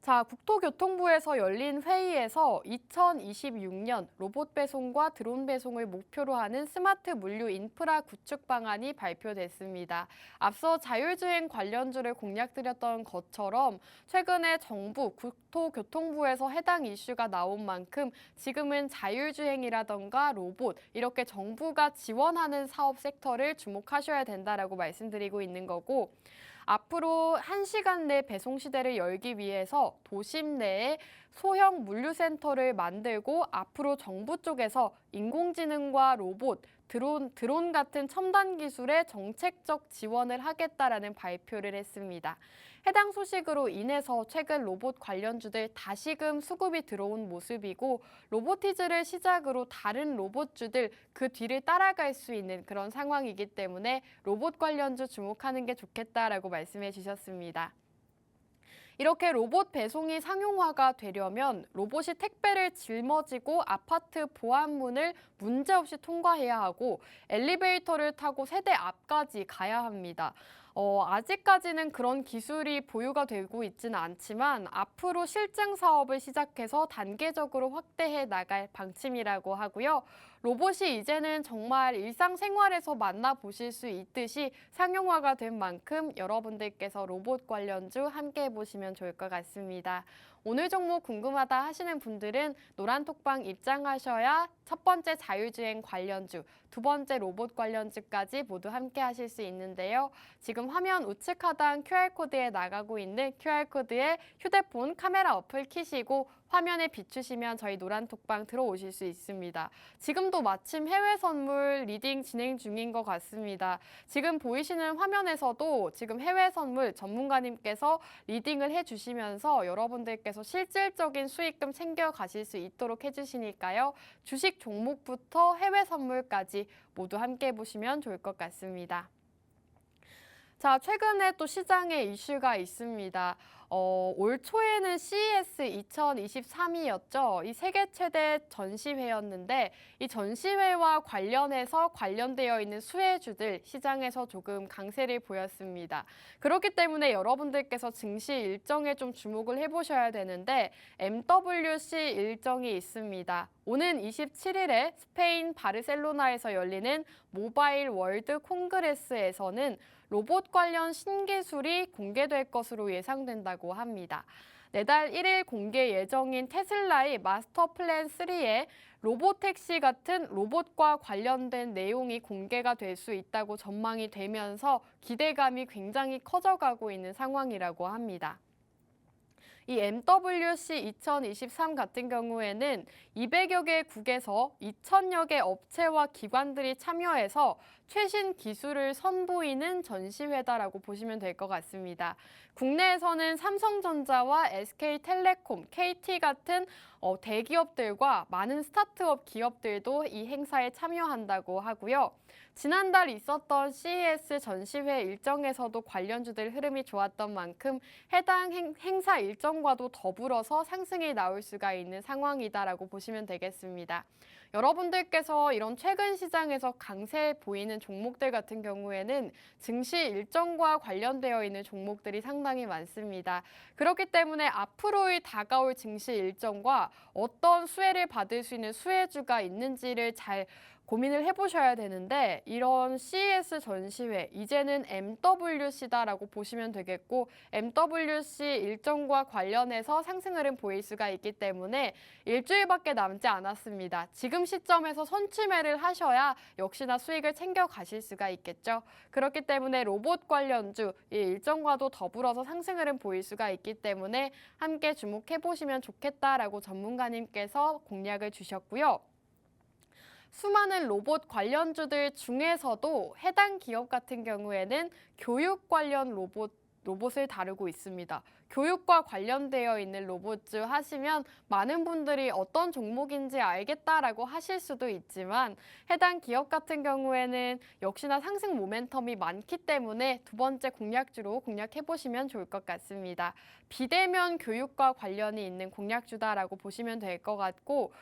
자, 국토교통부에서 열린 회의에서 2026년 로봇 배송과 드론 배송을 목표로 하는 스마트 물류 인프라 구축 방안이 발표됐습니다. 앞서 자율주행 관련주를 공략드렸던 것처럼 최근에 정부, 국토교통부에서 해당 이슈가 나온 만큼 지금은 자율주행이라던가 로봇 이렇게 정부가 지원하는 사업 섹터를 주목하셔야 된다라고 말씀드리고 있는 거고 앞으로 1시간 내 배송 시대를 열기 위해서 도심 내에 소형 물류센터를 만들고 앞으로 정부 쪽에서 인공지능과 로봇, 드론 같은 첨단 기술에 정책적 지원을 하겠다라는 발표를 했습니다. 해당 소식으로 인해서 최근 로봇 관련주들 다시금 수급이 들어온 모습이고 로보티즈를 시작으로 다른 로봇주들 그 뒤를 따라갈 수 있는 그런 상황이기 때문에 로봇 관련주 주목하는 게 좋겠다라고 말씀해 주셨습니다. 이렇게 로봇 배송이 상용화가 되려면 로봇이 택배를 짊어지고 아파트 보안문을 문제없이 통과해야 하고 엘리베이터를 타고 세대 앞까지 가야 합니다. 아직까지는 그런 기술이 보유가 되고 있지는 않지만 앞으로 실증 사업을 시작해서 단계적으로 확대해 나갈 방침이라고 하고요. 로봇이 이제는 정말 일상생활에서 만나보실 수 있듯이 상용화가 된 만큼 여러분들께서 로봇 관련주 함께 해보시면 좋을 것 같습니다. 오늘 종목 궁금하다 하시는 분들은 노란톡방 입장하셔야 첫 번째 자율주행 관련주, 두 번째 로봇 관련주까지 모두 함께 하실 수 있는데요. 지금 화면 우측 하단 QR코드에 나가고 있는 QR코드에 휴대폰 카메라 어플 키시고 화면에 비추시면 저희 노란톡방 들어오실 수 있습니다. 지금도 마침 해외 선물 리딩 진행 중인 것 같습니다. 지금 보이시는 화면에서도 지금 해외 선물 전문가님께서 리딩을 해주시면서 여러분들께서 실질적인 수익금 챙겨가실 수 있도록 해주시니까요. 주식 종목부터 해외 선물까지 모두 함께 보시면 좋을 것 같습니다. 자, 최근에 또 시장에 이슈가 있습니다. 올 초에는 CES 2023이었죠. 이 세계 최대 전시회였는데 이 전시회와 관련해서 관련되어 있는 수혜주들 시장에서 조금 강세를 보였습니다. 그렇기 때문에 여러분들께서 증시 일정에 좀 주목을 해보셔야 되는데 MWC 일정이 있습니다. 오는 27일에 스페인 바르셀로나에서 열리는 모바일 월드 콩그레스에서는 로봇 관련 신기술이 공개될 것으로 예상된다고 합니다. 내달 1일 공개 예정인 테슬라의 마스터 플랜 3에 로보택시 같은 로봇과 관련된 내용이 공개가 될 수 있다고 전망이 되면서 기대감이 굉장히 커져가고 있는 상황이라고 합니다. 이 MWC 2023 같은 경우에는 200여 개국에서 2,000여 개 업체와 기관들이 참여해서 최신 기술을 선보이는 전시회다라고 보시면 될 것 같습니다. 국내에서는 삼성전자와 SK텔레콤, KT 같은 대기업들과 많은 스타트업 기업들도 이 행사에 참여한다고 하고요. 지난달 있었던 CES 전시회 일정에서도 관련주들 흐름이 좋았던 만큼 해당 행사 일정과도 더불어서 상승이 나올 수가 있는 상황이다라고 보시면 되겠습니다. 여러분들께서 이런 최근 시장에서 강세 보이는 종목들 같은 경우에는 증시 일정과 관련되어 있는 종목들이 상당히 많습니다. 그렇기 때문에 앞으로의 다가올 증시 일정과 어떤 수혜를 받을 수 있는 수혜주가 있는지를 잘 고민을 해보셔야 되는데 이런 CES 전시회, 이제는 MWC다라고 보시면 되겠고 MWC 일정과 관련해서 상승 흐름 보일 수가 있기 때문에 일주일밖에 남지 않았습니다. 지금 시점에서 선취매를 하셔야 역시나 수익을 챙겨 가실 수가 있겠죠. 그렇기 때문에 로봇 관련주, 이 일정과도 더불어서 상승 흐름 보일 수가 있기 때문에 함께 주목해보시면 좋겠다라고 전문가님께서 공략을 주셨고요. 수많은 로봇 관련주들 중에서도 해당 기업 같은 경우에는 교육 관련 로봇을 다루고 있습니다. 교육과 관련되어 있는 로봇주 하시면 많은 분들이 어떤 종목인지 알겠다라고 하실 수도 있지만 해당 기업 같은 경우에는 역시나 상승 모멘텀이 많기 때문에 두 번째 공략주로 공략해보시면 좋을 것 같습니다. 비대면 교육과 관련이 있는 공략주다라고 보시면 될 것 같고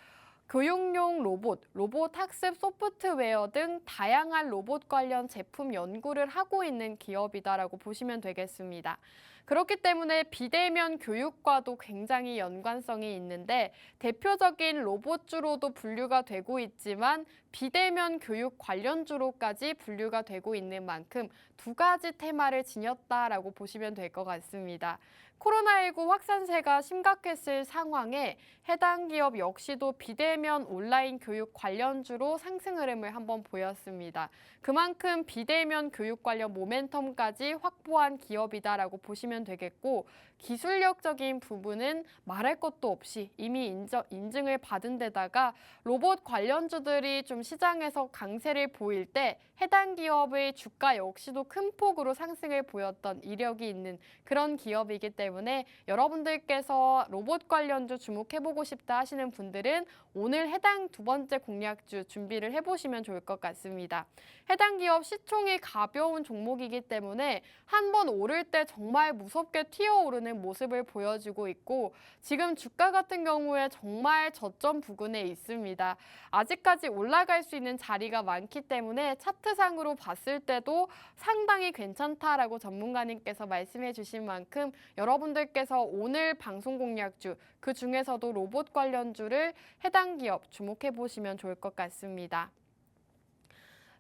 교육용 로봇 학습 소프트웨어 등 다양한 로봇 관련 제품 연구를 하고 있는 기업이다라고 보시면 되겠습니다. 그렇기 때문에 비대면 교육과도 굉장히 연관성이 있는데 대표적인 로봇주로도 분류가 되고 있지만 비대면 교육 관련주로까지 분류가 되고 있는 만큼 두 가지 테마를 지녔다라고 보시면 될 것 같습니다. 코로나19 확산세가 심각했을 상황에 해당 기업 역시도 비대면 온라인 교육 관련주로 상승 흐름을 한번 보였습니다. 그만큼 비대면 교육 관련 모멘텀까지 확보한 기업이다라고 보시면 되겠고 기술력적인 부분은 말할 것도 없이 이미 인증을 받은 데다가 로봇 관련주들이 좀 시장에서 강세를 보일 때 해당 기업의 주가 역시도 큰 폭으로 상승을 보였던 이력이 있는 그런 기업이기 때문에 여러분들께서 로봇 관련주 주목해보고 싶다 하시는 분들은 오늘 해당 두 번째 공략주 준비를 해보시면 좋을 것 같습니다. 해당 기업 시총이 가벼운 종목이기 때문에 한번 오를 때 정말 무섭게 튀어오르는 모습을 보여주고 있고 지금 주가 같은 경우에 정말 저점 부근에 있습니다. 아직까지 올라갈 수 있는 자리가 많기 때문에 차트상으로 봤을 때도 상당히 괜찮다라고 전문가님께서 말씀해 주신 만큼 여러분들께서 오늘 방송 공략주 그 중에서도 로봇 관련주를 해당 기업 주목해 보시면 좋을 것 같습니다.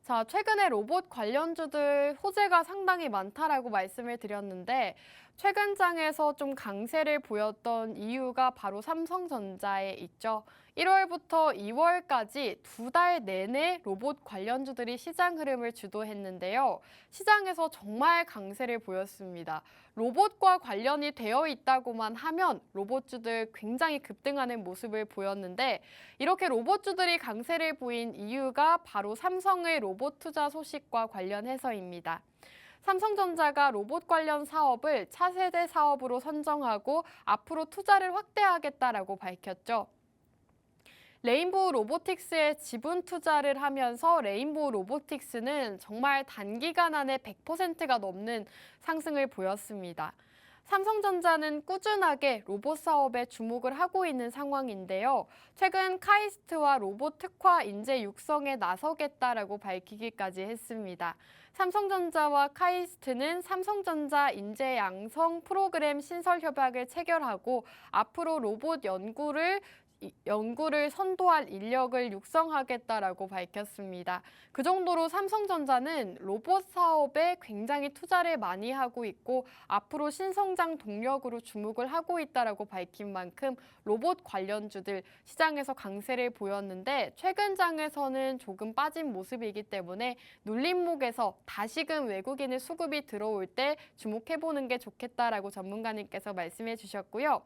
자, 최근에 로봇 관련주들 호재가 상당히 많다라고 말씀을 드렸는데 최근 장에서 좀 강세를 보였던 이유가 바로 삼성전자에 있죠. 1월부터 2월까지 2달 내내 로봇 관련주들이 시장 흐름을 주도했는데요. 시장에서 정말 강세를 보였습니다. 로봇과 관련이 되어 있다고만 하면 로봇주들 굉장히 급등하는 모습을 보였는데 이렇게 로봇주들이 강세를 보인 이유가 바로 삼성의 로봇 투자 소식과 관련해서입니다. 삼성전자가 로봇 관련 사업을 차세대 사업으로 선정하고 앞으로 투자를 확대하겠다라고 밝혔죠. 레인보우 로보틱스에 지분 투자를 하면서 레인보우 로보틱스는 정말 단기간 안에 100%가 넘는 상승을 보였습니다. 삼성전자는 꾸준하게 로봇 사업에 주목을 하고 있는 상황인데요. 최근 카이스트와 로봇 특화 인재 육성에 나서겠다라고 밝히기까지 했습니다. 삼성전자와 카이스트는 삼성전자 인재 양성 프로그램 신설 협약을 체결하고 앞으로 로봇 연구를 선도할 인력을 육성하겠다라고 밝혔습니다. 그 정도로 삼성전자는 로봇 사업에 굉장히 투자를 많이 하고 있고 앞으로 신성장 동력으로 주목을 하고 있다라고 밝힌 만큼 로봇 관련주들 시장에서 강세를 보였는데 최근 장에서는 조금 빠진 모습이기 때문에 눌림목에서 다시금 외국인의 수급이 들어올 때 주목해보는 게 좋겠다라고 전문가님께서 말씀해 주셨고요.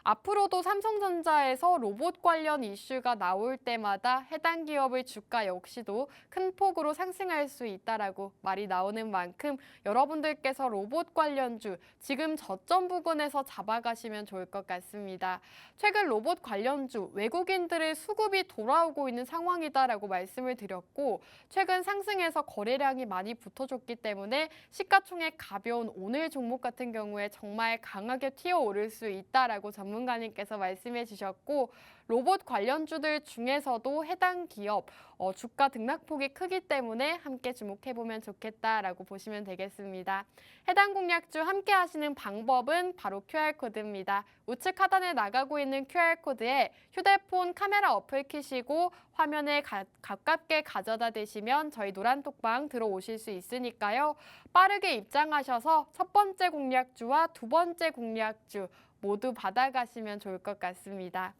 앞으로도 삼성전자에서 로봇 관련 이슈가 나올 때마다 해당 기업의 주가 역시도 큰 폭으로 상승할 수 있다라고 말이 나오는 만큼 여러분들께서 로봇 관련주 지금 저점 부근에서 잡아가시면 좋을 것 같습니다. 최근 로봇 관련주 외국인들의 수급이 돌아오고 있는 상황이다라고 말씀을 드렸고 최근 상승해서 거래량이 많이 붙어줬기 때문에 시가총액 가벼운 오늘 종목 같은 경우에 정말 강하게 튀어오를 수 있다라고 전문가님께서 말씀해 주셨고 로봇 관련주들 중에서도 해당 기업 주가 등락폭이 크기 때문에 함께 주목해보면 좋겠다라고 보시면 되겠습니다. 해당 공략주 함께 하시는 방법은 바로 QR코드입니다. 우측 하단에 나가고 있는 QR코드에 휴대폰 카메라 어플 켜시고 화면에 가깝게 가져다 대시면 저희 노란톡방 들어오실 수 있으니까요. 빠르게 입장하셔서 첫 번째 공략주와 두 번째 공략주 모두 받아가시면 좋을 것 같습니다.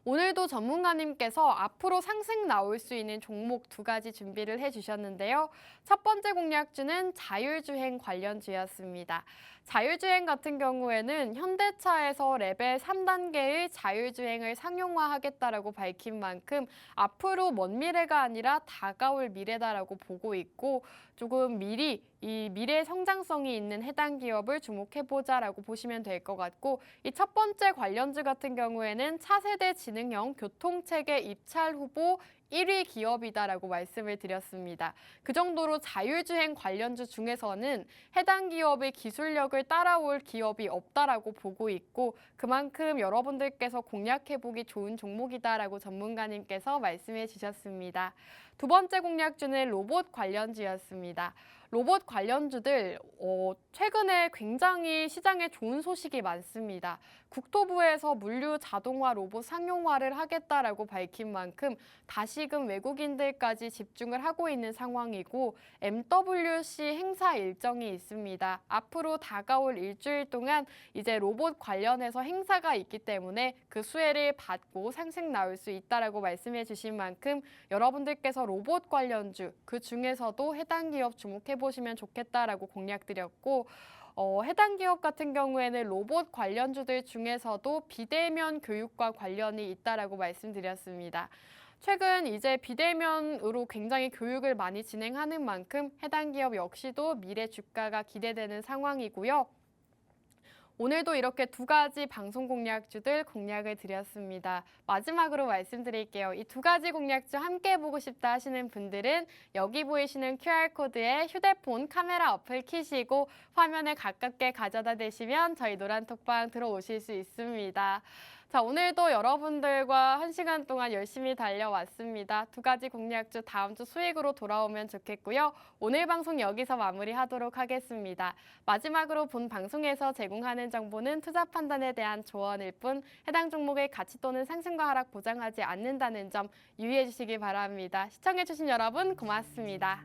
오늘도 전문가님께서 앞으로 상승 나올 수 있는 종목 2가지 준비를 해주셨는데요. 첫 번째 공략주는 자율주행 관련주였습니다. 자율주행 같은 경우에는 현대차에서 레벨 3단계의 자율주행을 상용화하겠다라고 밝힌 만큼 앞으로 먼 미래가 아니라 다가올 미래다라고 보고 있고 조금 미리 이 미래 성장성이 있는 해당 기업을 주목해보자라고 보시면 될 것 같고 이 첫 번째 관련주 같은 경우에는 차세대 지능형 교통체계 입찰 후보 1위 기업이다라고 말씀을 드렸습니다. 그 정도로 자율주행 관련주 중에서는 해당 기업의 기술력을 따라올 기업이 없다라고 보고 있고 그만큼 여러분들께서 공략해보기 좋은 종목이다라고 전문가님께서 말씀해 주셨습니다. 두 번째 공략주는 로봇 관련주였습니다. 로봇 관련주들 최근에 굉장히 시장에 좋은 소식이 많습니다. 국토부에서 물류 자동화 로봇 상용화를 하겠다라고 밝힌 만큼 다시금 외국인들까지 집중을 하고 있는 상황이고 MWC 행사 일정이 있습니다. 앞으로 다가올 일주일 동안 이제 로봇 관련해서 행사가 있기 때문에 그 수혜를 받고 상승 나올 수 있다라고 말씀해 주신 만큼 여러분들께서 로봇 관련주 그 중에서도 해당 기업 주목해 보시면 좋겠다라고 공략드렸고 해당 기업 같은 경우에는 로봇 관련주들 중에서도 비대면 교육과 관련이 있다라고 말씀드렸습니다. 최근 이제 비대면으로 굉장히 교육을 많이 진행하는 만큼 해당 기업 역시도 미래 주가가 기대되는 상황이고요. 오늘도 이렇게 2가지 방송 공략주들 공략을 드렸습니다. 마지막으로 말씀드릴게요. 이 2가지 공략주 함께 해보고 싶다 하시는 분들은 여기 보이시는 QR코드에 휴대폰 카메라 어플 켜시고 화면에 가깝게 가져다 대시면 저희 노란톡방 들어오실 수 있습니다. 자, 오늘도 여러분들과 1시간 동안 열심히 달려왔습니다. 2가지 공략주 다음 주 수익으로 돌아오면 좋겠고요. 오늘 방송 여기서 마무리하도록 하겠습니다. 마지막으로 본 방송에서 제공하는 정보는 투자 판단에 대한 조언일 뿐 해당 종목의 가치 또는 상승과 하락 보장하지 않는다는 점 유의해 주시기 바랍니다. 시청해 주신 여러분 고맙습니다.